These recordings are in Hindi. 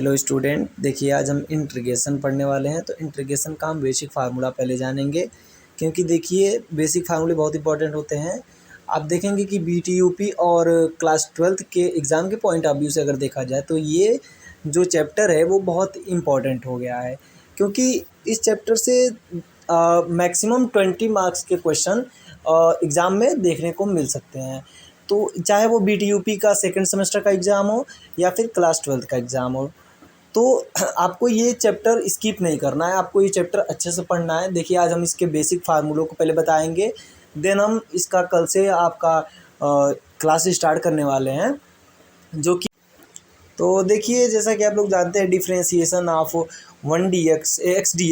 हेलो स्टूडेंट, देखिए आज हम इंटीग्रेशन पढ़ने वाले हैं। तो इंटीग्रेशन का हम बेसिक फार्मूला पहले जानेंगे, क्योंकि देखिए बेसिक फार्मूले बहुत इंपॉर्टेंट होते हैं। आप देखेंगे कि बीटीयूपी और क्लास 12th के एग्ज़ाम के पॉइंट ऑफ व्यू से अगर देखा जाए तो ये जो चैप्टर है वो बहुत इम्पॉर्टेंट हो गया है, क्योंकि इस चैप्टर से मैक्सिमम 20 मार्क्स के क्वेश्चन एग्ज़ाम में देखने को मिल सकते हैं। तो चाहे वो बीटीयूपी का सेकंड सेमेस्टर का एग्ज़ाम हो या फिर क्लास 12th का एग्ज़ाम हो, तो आपको ये चैप्टर स्किप नहीं करना है, आपको ये चैप्टर अच्छे से पढ़ना है। देखिए आज हम इसके बेसिक फार्मूलों को पहले बताएंगे, देन हम इसका कल से आपका क्लास स्टार्ट करने वाले हैं, जो कि तो देखिए जैसा कि आप लोग जानते हैं differentiation of 1 dx x d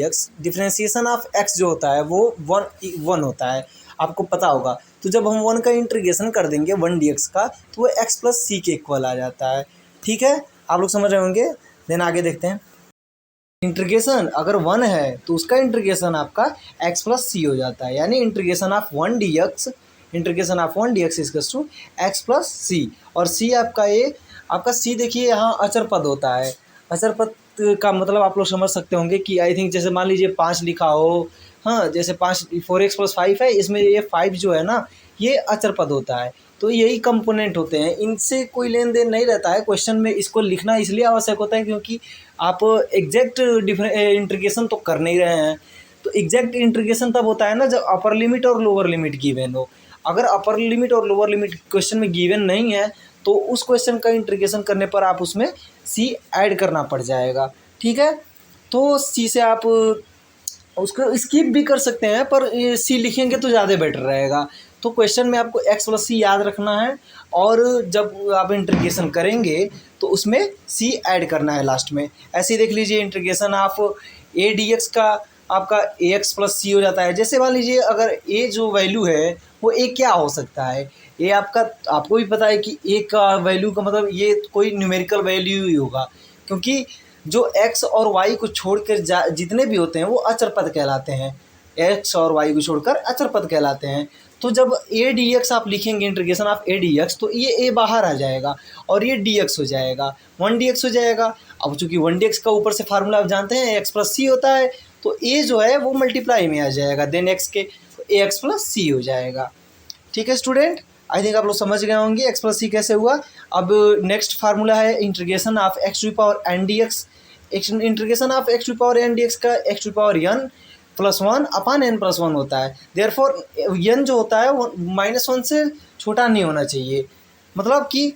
x differentiation of x जो होता है वो वन होता है, आपको पता होगा। तो जब हम 1 का इंटीग्रेशन कर देंगे 1 dx का, तो वो x प्लस सी के इक्वल आ जाता है। ठीक है, आप लोग समझ रहे होंगे। देन आगे देखते हैं। इंटीग्रेशन अगर 1 है तो उसका इंटीग्रेशन आपका x प्लस सी हो जाता है, यानी integration of 1 dx equals to x plus c. और सी आपका आपका सी देखिए यहाँ अचर पद होता है। अचर पद का मतलब आप लोग समझ सकते होंगे कि आई थिंक जैसे मान लीजिए 5 लिखा हो, हाँ जैसे 5 4x प्लस 5 है, इसमें ये 5 जो है ना ये अचर पद होता है। तो यही कंपोनेंट होते हैं, इनसे कोई लेन देन नहीं रहता है। क्वेश्चन में इसको लिखना इसलिए आवश्यक होता है क्योंकि आप एग्जैक्ट इंटीग्रेशन तो कर नहीं रहे हैं। तो एग्जैक्ट इंटीग्रेशन तब होता है ना जब अपर लिमिट और लोअर लिमिट गिवन हो। अगर अपर लिमिट और लोअर लिमिट क्वेश्चन में गिवन नहीं है तो उस क्वेश्चन का इंटीग्रेशन करने पर आप उसमें सी ऐड करना पड़ जाएगा। ठीक है, तो सी से आप उसको स्किप भी कर सकते हैं, पर सी लिखेंगे तो ज़्यादा बेटर रहेगा। तो क्वेश्चन में आपको एक्स प्लस सी याद रखना है, और जब आप इंटीग्रेशन करेंगे तो उसमें सी ऐड करना है लास्ट में। ऐसे ही देख लीजिए integration of A D x का आपका ए एक्स प्लस सी हो जाता है। जैसे मान लीजिए अगर ए जो वैल्यू है वो ए क्या हो सकता है, ये आपको भी पता है कि ए का वैल्यू का मतलब ये कोई न्यूमेरिकल वैल्यू ही होगा, क्योंकि जो x और y को छोड़कर जितने भी होते हैं वो अचर पद कहलाते हैं। x और y को छोड़कर अचर पद कहलाते हैं। तो जब a dx आप लिखेंगे इंटीग्रेशन ऑफ a dx, तो ये a बाहर आ जाएगा और ये dx हो जाएगा, 1 dx हो जाएगा। अब चूंकि 1 dx का ऊपर से फार्मूला आप जानते हैं x प्लस सी होता है, तो a जो है वो मल्टीप्लाई में आ जाएगा, देन x के ax प्लस सी हो जाएगा। ठीक है स्टूडेंट, आई थिंक आप लोग समझ गए होंगे एक्स प्लस सी कैसे हुआ। अब नेक्स्ट फार्मूला है integration of x to power n d x. Integration of x to power n d x का x to power n plus 1 upon n plus 1 होता है। देयरफॉर एन जो होता है वो -1 से छोटा नहीं होना चाहिए। मतलब कि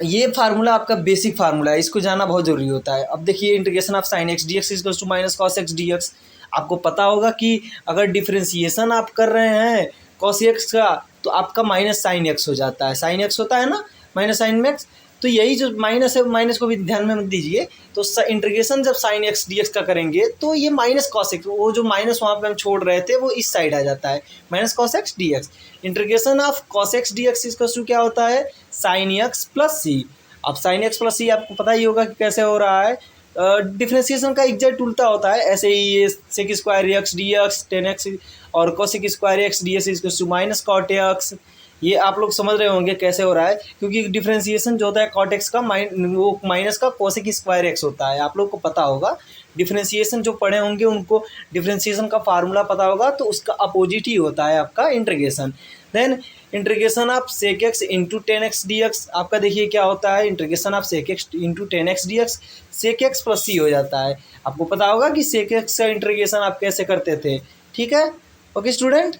ये फार्मूला आपका बेसिक फार्मूला है, इसको जानना बहुत जरूरी होता है। अब देखिए integration of sine x d x equal to minus cos x d x. आपको पता होगा कि अगर डिफ्रेंसिएशन आप कर रहे हैं कॉस एक्स का तो आपका माइनस साइन एक्स हो जाता है। साइन एक्स होता है ना माइनस साइन एक्स, तो यही जो माइनस है माइनस को भी ध्यान में मत दीजिए। तो इंटीग्रेशन जब साइन एक्स डी एक्स का करेंगे तो ये माइनस कॉस एक्स, वो जो माइनस वहाँ पे हम छोड़ रहे थे वो इस साइड आ जाता है, minus cos x d x. Integration of cos x d x इसका क्या होता है, साइन एक्स प्लस सी। अब साइन एक्स प्लस सी आपको पता ही होगा कि कैसे हो रहा है, डिफ्रेंसिएशन का एग्जैक्ट उल्टा होता है। ऐसे ही ये sec square x d x 10x और cosec square x d x minus cot x. ये आप लोग समझ रहे होंगे कैसे हो रहा है, क्योंकि डिफ्रेंसिएशन जो होता है कॉट एक्स का वो माइनस का कोसेक स्क्वायर एक्स होता है। आप लोग को पता होगा, डिफ्रेंसिएशन जो पढ़े होंगे उनको डिफ्रेंसिएशन का फार्मूला पता होगा, तो उसका अपोजिट ही होता है आपका integration. Then integration of sec x into 10x d x. आपका देखिए क्या होता है, integration of sec x into 10x d x, sec x plus c हो जाता है। आपको पता होगा कि सेक एक्स का इंटीग्रेशन आप कैसे करते थे। ठीक है, ओके स्टूडेंट,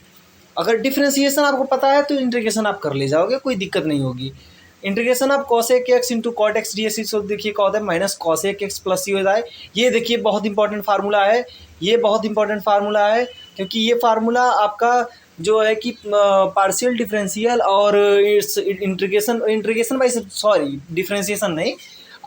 अगर डिफ्रेंसिएशन आपको पता है तो इंटीग्रेशन आप कर ले जाओगे, कोई दिक्कत नहीं होगी। Integration of cosec x into cot x d x, देखिए क्या होता है minus cosec x plus c होता है। ये देखिए बहुत इंपॉर्टेंट फार्मूला है, ये बहुत इंपॉर्टेंट फार्मूला है, क्योंकि ये फार्मूला आपका जो है कि पार्शियल डिफरेंशियल और इंटीग्रेशन बाई डिफरेंशिएशन नहीं,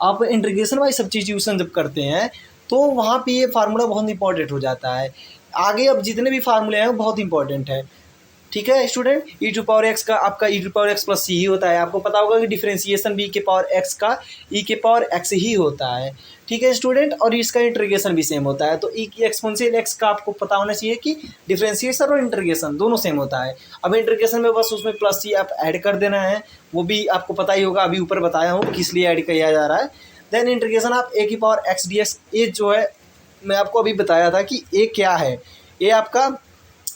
आप इंटीग्रेशन बाई सब्स्टिट्यूशन जब करते हैं तो वहाँ पे ये फार्मूला बहुत इंपॉर्टेंट हो जाता है। आगे अब जितने भी फार्मूले हैं वो बहुत इंपॉर्टेंट है। ठीक है student, e to power x का आपका e to power x plus c ही होता है। आपको पता होगा कि डिफरेंशिएशन बी के पावर एक्स का ई के पावर एक्स ही होता है। ठीक है स्टूडेंट, और इसका इंटीग्रेशन भी सेम होता है। तो ई की एक्सपोनेंशियल एक्स का आपको पता होना चाहिए कि डिफरेंशिएशन और इंटीग्रेशन दोनों सेम होता है। अब इंटीग्रेशन में बस उसमें प्लस सी आप ऐड कर देना है, वो भी आपको पता ही होगा, अभी ऊपर बताया हूँ किस लिए ऐड किया जा रहा है। देन इंटीग्रेशन ऑफ ए की पावर एक्स डी एक्स, ये जो है मैं आपको अभी बताया था कि ए क्या है, ये आपका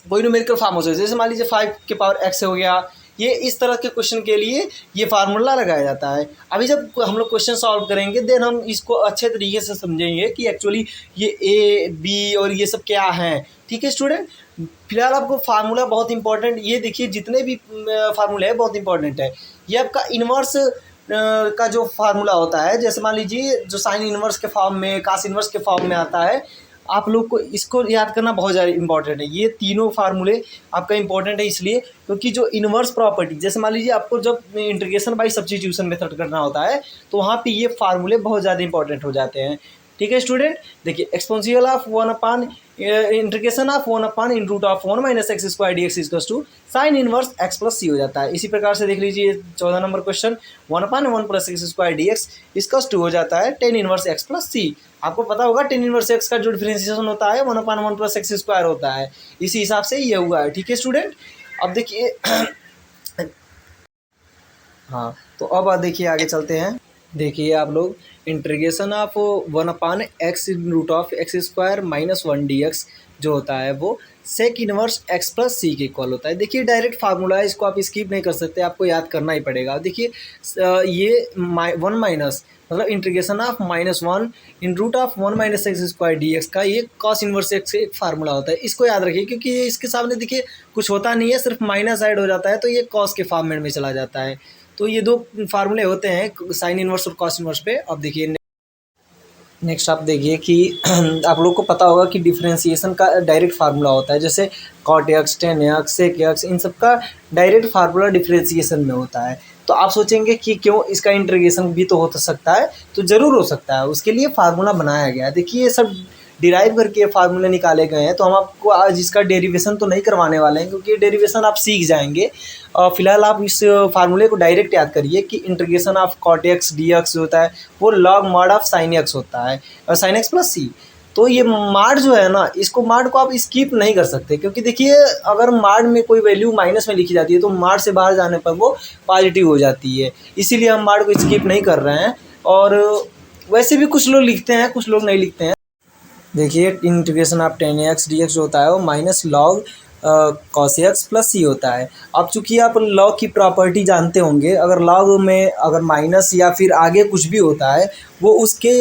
कोई न्यूमेरिकल फॉर्म हो सकता है, जैसे मान लीजिए 5 की पावर एक्स हो गया, ये इस तरह के क्वेश्चन के लिए ये फार्मूला लगाया जाता है। अभी जब हम लोग क्वेश्चन सॉल्व करेंगे देन हम इसको अच्छे तरीके से समझेंगे कि एक्चुअली ये ए बी और ये सब क्या है। ठीक है स्टूडेंट, फिलहाल आपको फार्मूला बहुत इंपॉर्टेंट, ये देखिए जितने भी फार्मूले हैं बहुत इंपॉर्टेंट है। ये आपका इन्वर्स का जो फार्मूला होता है, जैसे मान लीजिए जो साइन इन्वर्स के फॉर्म में, कास इन्वर्स के फॉर्म में आता है, आप लोग को इसको याद करना बहुत ज़्यादा इंपॉर्टेंट है। ये तीनों फार्मूले आपका इंपॉर्टेंट है इसलिए क्योंकि जो इन्वर्स प्रॉपर्टी, जैसे मान लीजिए आपको जब इंटीग्रेशन बाय सब्स्टिट्यूशन मेथड करना होता है तो वहाँ पे ये फार्मूले बहुत ज़्यादा इंपॉर्टेंट हो जाते हैं। ठीक है स्टूडेंट, देखिए exponential of 1 upon integration of 1 upon in root of 1 minus x square d x equals to sine inverse x plus c हो जाता है। इसी प्रकार से देख लीजिए 14 number question 1 upon 1 plus x square d x equals to हो जाता है tan inverse x plus c. आपको पता होगा टेन इनवर्स एक्स का जो डिफरेंशिएशन होता है 1 अपान 1 प्लस एक्स स्क्वायर होता है, इसी हिसाब से ये हुआ है। ठीक है स्टूडेंट, अब देखिए हाँ, तो अब देखिए आगे चलते हैं। देखिए आप लोग integration of 1 upon x in root of x square minus 1 d x जो होता है वो sec inverse x plus c के इक्वल होता है। देखिए डायरेक्ट फार्मूला है, इसको आप स्किप नहीं कर सकते, आपको याद करना ही पड़ेगा। देखिए ये 1 माइनस मतलब integration of -1 in root of 1 minus x square d x का ये कॉस इनवर्स एक्स एक फार्मूला होता है। इसको याद रखिए क्योंकि इसके सामने देखिए कुछ होता नहीं है, सिर्फ माइनस ऐड हो जाता है तो ये कॉस के फॉर्मेट में चला जाता है। तो ये दो फार्मूले होते हैं साइन इनवर्स और कॉस इनवर्स पे। अब देखिए नेक्स्ट आप देखिए कि आप लोग को पता होगा कि डिफरेंशिएशन का डायरेक्ट फार्मूला होता है, जैसे cot x, tan x, sec x, इन सब का डायरेक्ट फार्मूला डिफरेंशिएशन में होता है। तो आप सोचेंगे कि क्यों इसका इंटीग्रेशन भी तो हो सकता है, तो ज़रूर हो सकता है, उसके लिए फार्मूला बनाया गया है। देखिए ये सब डिराइव करके फार्मूले निकाले गए हैं, तो हम आपको आज इसका डेरिवेशन तो नहीं करवाने वाले हैं क्योंकि डेरिवेशन आप सीख जाएंगे। फिलहाल आप इस फार्मूले को डायरेक्ट याद करिए कि integration of cot x d x होता है वो log mod of sine x होता है और साइन एक्स प्लस सी। तो ये माड जो है ना, इसको माड को आप स्किप नहीं कर सकते क्योंकि देखिए अगर माड में कोई वैल्यू माइनस में लिखी जाती है तो माड से बाहर जाने पर वो पॉजिटिव हो जाती है, इसीलिए हम माड को स्किप नहीं कर रहे हैं। और वैसे भी कुछ लोग लिखते हैं, कुछ लोग नहीं लिखते हैं। देखिए integration of tan x d x जो होता है वो minus log cos x plus c होता है। अब चूंकि आप लॉग की प्रॉपर्टी जानते होंगे, अगर लॉग में अगर माइनस या फिर आगे कुछ भी होता है वो उसके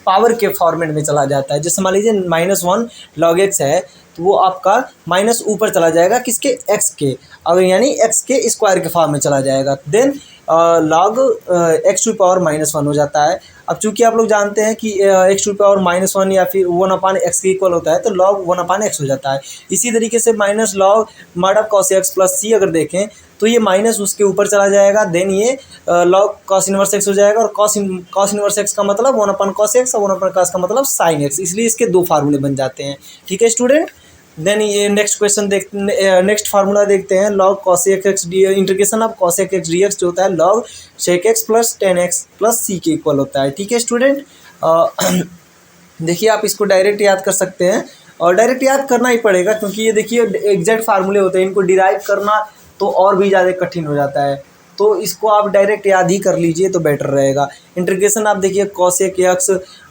पावर के फॉर्मेट में चला जाता है। जैसे मान लीजिए -1 लॉग एक्स है तो वो आपका माइनस ऊपर चला जाएगा किसके, एक्स के, अगर यानी एक्स के स्क्वायर के फॉर्म में चला जाएगा, then log x to power -1 हो जाता है। अब चूंकि आप लोग जानते हैं कि एक्स टू पावर -1 या फिर 1 अपान एक्स के इक्वल होता है तो लॉग 1 अपान एक्स हो जाता है। इसी तरीके से minus log mod of cos x plus c अगर देखें तो ये माइनस उसके ऊपर चला जाएगा, देन ये लॉग कॉस इनवर्स एक्स हो जाएगा। और कॉस इनवर्स एक्स का मतलब 1 अपान कॉस एक्स और 1 अपान कॉस का मतलब साइन एक्स, इसलिए इसके दो फार्मूले बन जाते हैं। ठीक है स्टूडेंट, देन ये नेक्स्ट क्वेश्चन नेक्स्ट फार्मूला देखते हैं। Log cos x d integration of cos x d x जो होता है log sec x plus tan x plus c के इक्वल होता है। ठीक है स्टूडेंट, देखिए आप इसको डायरेक्ट याद कर सकते हैं और डायरेक्ट याद करना ही पड़ेगा क्योंकि ये देखिए एग्जैक्ट फार्मूले होते हैं, इनको डिराइव करना तो और भी ज़्यादा कठिन हो जाता है, तो इसको आप डायरेक्ट याद ही कर लीजिए तो बेटर रहेगा। इंटीग्रेशन आप देखिए कॉसेक एक्स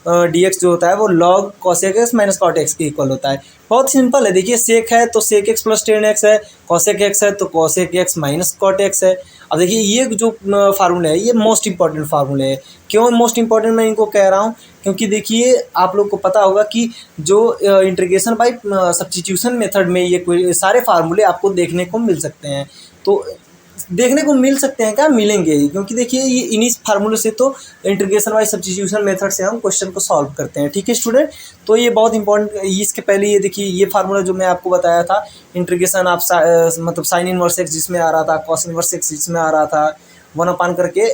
डी एक्स जो होता है वो log cosec x minus cot x के इक्वल होता है। बहुत सिंपल है, देखिए सेक है तो sec x plus tan x है, कॉसेक एक्स है तो cosec x minus cot x है। अब देखिए ये जो फार्मूले है ये मोस्ट इंपॉर्टेंट फार्मूले है। क्यों मोस्ट इंपॉर्टेंट मैं इनको कह रहा हूँ, क्योंकि देखिए आप लोग को पता होगा कि जो इंटीग्रेशन बाय सब्स्टिट्यूशन मेथड में ये कोई सारे फार्मूले आपको देखने को मिल सकते हैं। तो देखने को मिल सकते हैं क्या, मिलेंगे ही, क्योंकि देखिए ये इन्हीं फार्मूले से तो इंटीग्रेशन बाय सब्स्टिट्यूशन मेथड से हम क्वेश्चन को सॉल्व करते हैं। ठीक है स्टूडेंट, तो ये बहुत इंपॉर्टेंट। इसके पहले ये देखिए ये फार्मूला जो मैं आपको बताया था इंटीग्रेशन ऑफ मतलब साइन इनवर्स एक्स जिसमें आ रहा था, कॉस इनवर्स एक्स जिसमें आ रहा था, 1 अपान करके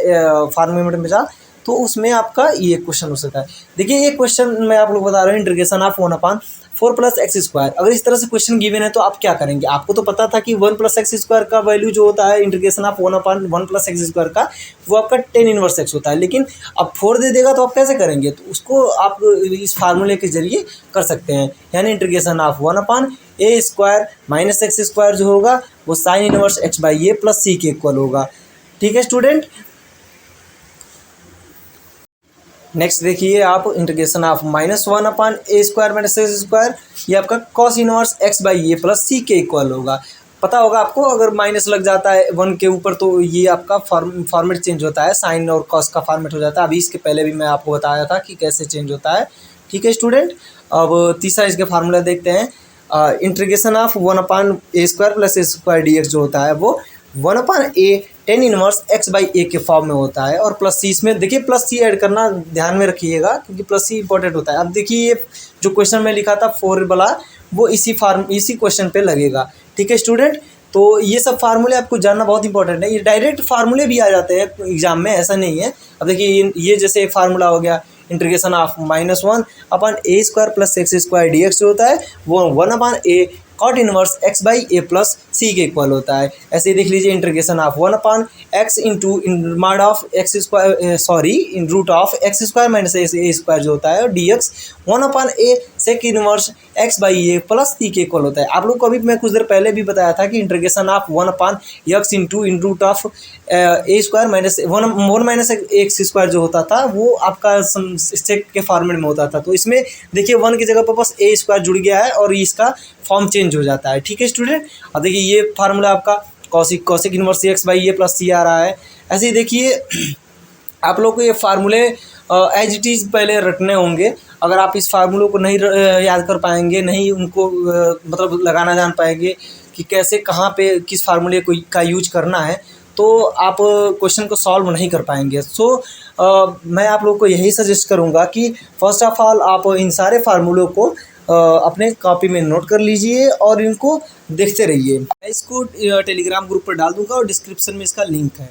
फार्मूले में जा, तो उसमें आपका ये क्वेश्चन हो सकता है। देखिए ये क्वेश्चन मैं आप लोग बता रहा हूँ integration of 1 upon 4 plus x square. अगर इस तरह से क्वेश्चन गिवन है तो आप क्या करेंगे, आपको तो पता था कि 1 प्लस एक्स स्क्वायर का वैल्यू जो होता है integration of 1 upon 1 plus x square का वो आपका टेन इनवर्स एक्स होता है, लेकिन अब 4 दे देगा तो आप कैसे करेंगे, तो उसको आप इस फार्मूले के जरिए कर सकते हैं। यानी integration of 1 upon a square minus x square जो होगा वो sine inverse x by a plus c के इक्वल होगा। ठीक है स्टूडेंट, नेक्स्ट देखिए आप इंटीग्रेशन ऑफ -1/a² - x², ये आपका cos inverse x/a plus c के इक्वल होगा। पता होगा आपको, अगर माइनस लग जाता है 1 के ऊपर तो ये आपका फॉर्मेट चेंज होता है, साइन और कॉस का फॉर्मेट हो जाता है। अभी इसके पहले भी मैं आपको बताया था कि कैसे चेंज होता है। ठीक है स्टूडेंट, अब तीसरा इसके फार्मूला देखते हैं। Integration of 1/a² + a² dx जो होता है वो 1/a tan इनवर्स x/a के फॉर्म में होता है। और प्लस सी, इसमें देखिए प्लस सी ऐड करना ध्यान में रखिएगा क्योंकि प्लस सी इंपॉर्टेंट होता है। अब देखिए ये जो क्वेश्चन में लिखा था 4 वाला, वो इसी क्वेश्चन पे लगेगा। ठीक है स्टूडेंट, तो ये सब फार्मूले आपको जानना बहुत इंपॉर्टेंट है। ये डायरेक्ट फार्मूले भी आ जाते हैं एग्जाम में, ऐसा नहीं है। अब देखिए ये जैसे एक फार्मूला हो गया, integration of -1/a² + x² dx जो होता है वो 1/a cot inverse x/a plus c के इक्वल होता है। ऐसे ही देख लीजिए integration of 1/x into mod of in root of x² - a² जो होता है dx 1/a sec inverse x/a plus c के इक्वल होता है। आप लोग को अभी मैं कुछ देर पहले भी बताया था कि integration of 1/x into in root of a² - जो होता था वो आपका सेक के फॉर्मेट में होता था। तो इसमें देखिए 1 की जगह पर बस a² जुड़ गया है और इसका फॉर्म चेंज हो जाता है। ठीक है स्टूडेंट, अब देखिए ये फार्मूला आपका cosec inverse x/a plus c आ रहा है। ऐसे ही देखिए आप लोग को ये फार्मूले एज इट इज़ पहले रटने होंगे। अगर आप इस फार्मूलों को नहीं याद कर पाएंगे, नहीं उनको मतलब लगाना जान पाएंगे कि कैसे कहाँ पे किस फार्मूले का यूज करना है, तो आप क्वेश्चन को सॉल्व नहीं कर पाएंगे। मैं आप लोग को यही सजेस्ट करूँगा कि फर्स्ट ऑफ ऑल आप इन सारे फार्मूलों को अपने कॉपी में नोट कर लीजिए और इनको देखते रहिए। मैं इसको टेलीग्राम ग्रुप पर डाल दूँगा और डिस्क्रिप्शन में इसका लिंक है।